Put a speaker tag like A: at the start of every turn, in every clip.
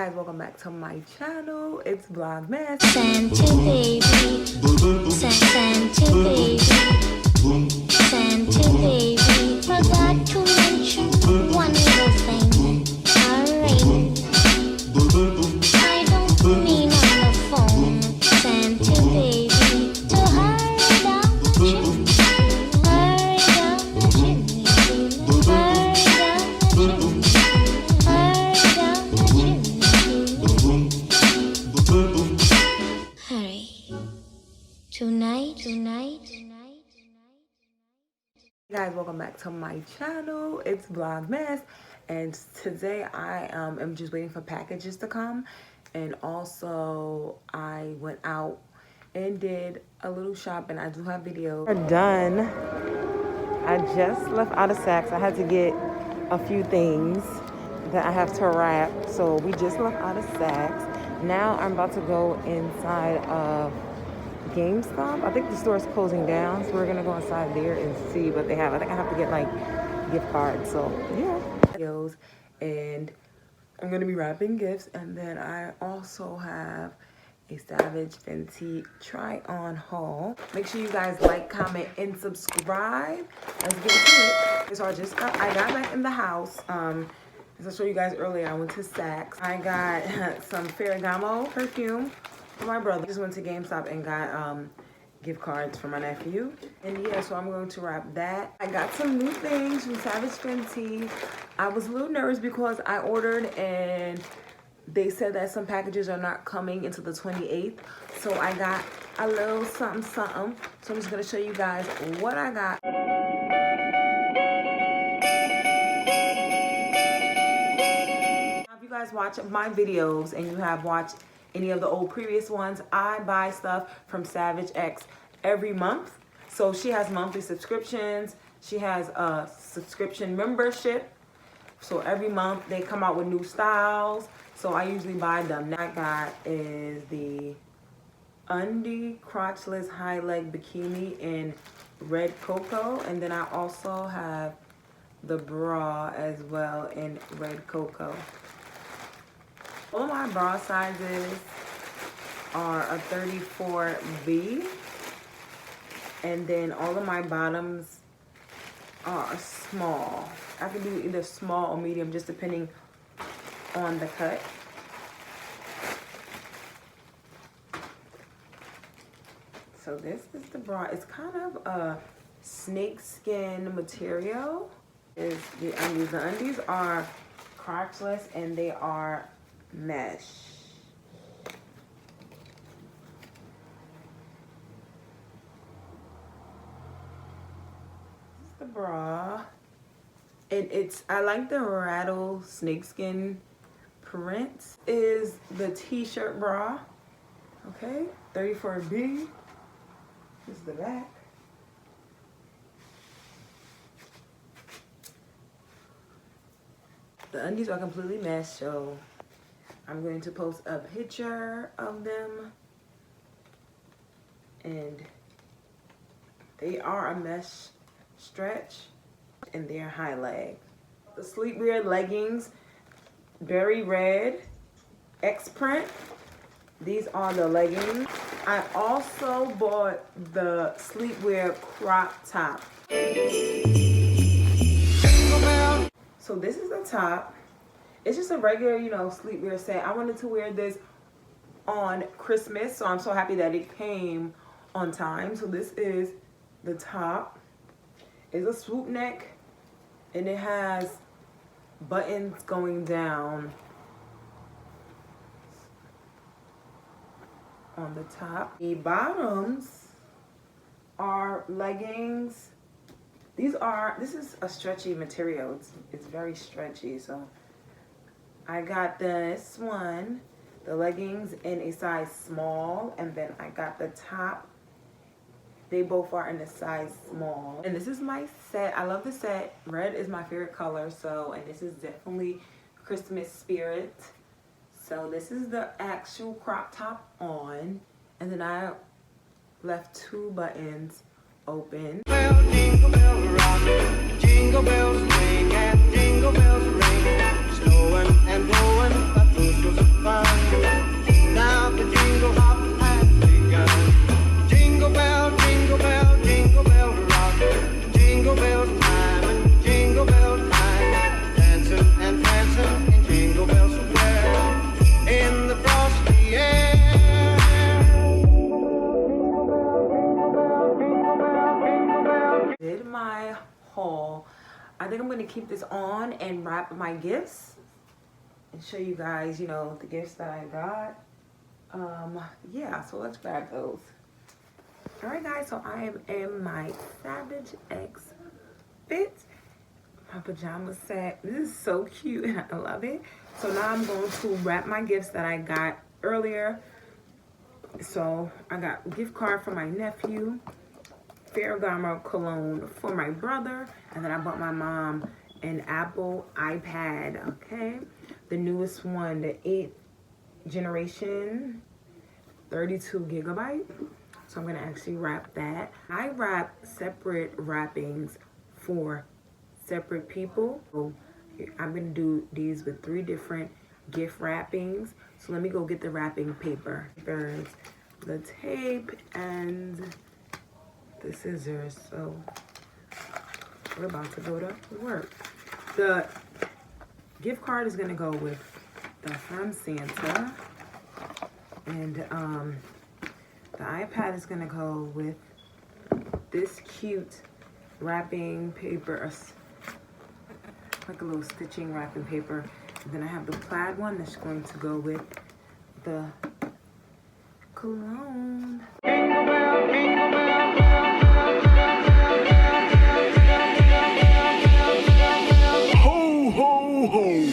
A: Guys, welcome back to my channel. It's VLOGMAS.
B: Santa baby, Santa baby, Santa baby. Forgot to mention one little thing. Alright, I don't mean on the phone. Santa baby, to hurry down the chimney, hurry down the chimney, hurry down the chimney, hurry down the chimney. Hurry. Tonight.
A: Hey guys, welcome back to my channel. It's VLOGMAS, and today I am just waiting for packages to come. And also I went out and did a little shopping. I do have videos. We're done. I just left out of Saks. I had to get a few things that I have to wrap. So we just left out of Saks. Now I'm about to go inside of GameStop. I think the store is closing down, so we're gonna go inside there and see what they have. I think I have to get like gift cards. So yeah, and I'm gonna be wrapping gifts. And then I also have a Savage Fenty try on haul. Make sure you guys like, comment, and subscribe. Let's get into it. So I got back in the house. As I showed you guys earlier, I went to Saks. I got some Ferragamo perfume for my brother. I just went to GameStop and got gift cards for my nephew. And yeah, so I'm going to wrap that. I got some new things from Savage Fenty. I was a little nervous because I ordered and they said that some packages are not coming until the 28th. So I got a little something. So I'm just gonna show you guys what I got. If you guys watch my videos and you have watched any of the old previous ones, I buy stuff from Savage X every month. So she has monthly subscriptions. She has a subscription membership. So every month they come out with new styles. So I usually buy them. That I got is the undie crotchless high leg bikini in red cocoa. And then I also have the bra as well in red cocoa. All my bra sizes are a 34B, and then all of my bottoms are small. I can do either small or medium, just depending on the cut. So this is the bra. It's kind of a snakeskin material. Is the undies. The undies are crotchless and they are mesh. This is the bra, and I like the rattle snakeskin print. Is the t-shirt bra, okay, 34B. This is the back. The undies are completely mesh, so I'm going to post a picture of them. And they are a mesh stretch and they're high leg. The sleepwear leggings, berry red, X print. These are the leggings. I also bought the sleepwear crop top. So this is the top. It's just a regular, sleepwear set. I wanted to wear this on Christmas, so I'm so happy that it came on time. So this is the top. It's a swoop neck, and it has buttons going down on the top. The bottoms are leggings. This is a stretchy material. It's very stretchy, so I got this one, the leggings in a size small, and then I got the top. They both are in a size small. And this is my set. I love the set. Red is my favorite color, and this is definitely Christmas spirit. So this is the actual crop top on, and then I left 2 buttons open.
C: Well, jingle bells rock, jingle bells ring, and jingle bells ring, snowing and blowing, but those
A: think I'm gonna keep this on and wrap my gifts and show you guys, you know, the gifts that I got. Yeah, so let's grab those. All right, guys, so I am in my Savage X fit. My pajama set. This is so cute and I love it. So now I'm going to wrap my gifts that I got earlier. So I got a gift card for my nephew, Ferragamo cologne for my brother, and then I bought my mom an Apple iPad, okay? The newest one, the 8th generation, 32 gigabyte. So I'm gonna actually wrap that. I wrap separate wrappings for separate people. So I'm gonna do these with 3 different gift wrappings. So let me go get the wrapping paper. There's the tape and the scissors. So we're about to go to work. The gift card is gonna go with the From Santa, and the iPad is gonna go with this cute wrapping paper, like a little stitching wrapping paper. And then I have the plaid one that's going to go with the cologne.
D: Ho, ho, ho.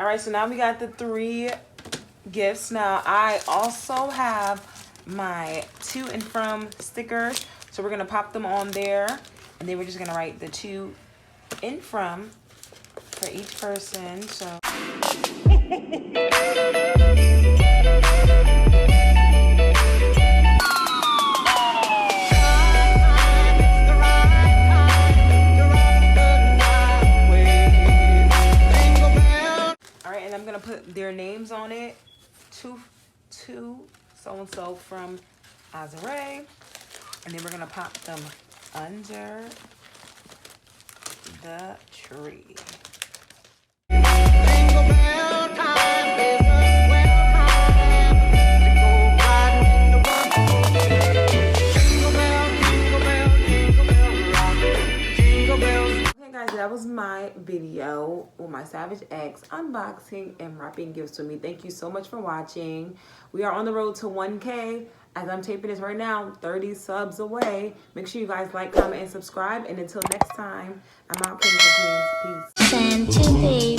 A: Alright, so now we got the 3 gifts. Now I also have my to and from stickers. So we're gonna pop them on there, and then we're just gonna write the to and from for each person. So and I'm gonna put their names on it. To so-and-so from Ahzharae. And then we're gonna pop them Under the Tree.
C: Jingle bell time is a swell time to go riding in the one-horse. Jingle bell, jingle bell rock. Jingle bells.
A: Okay guys, that was my video with my Savage X unboxing and wrapping gifts with me. Thank you so much for watching. We are on the road to 1K. As I'm taping this right now, 30 subs away. Make sure you guys like, comment, and subscribe. And until next time, I'm out, kings and queens. Peace.
B: Santa baby.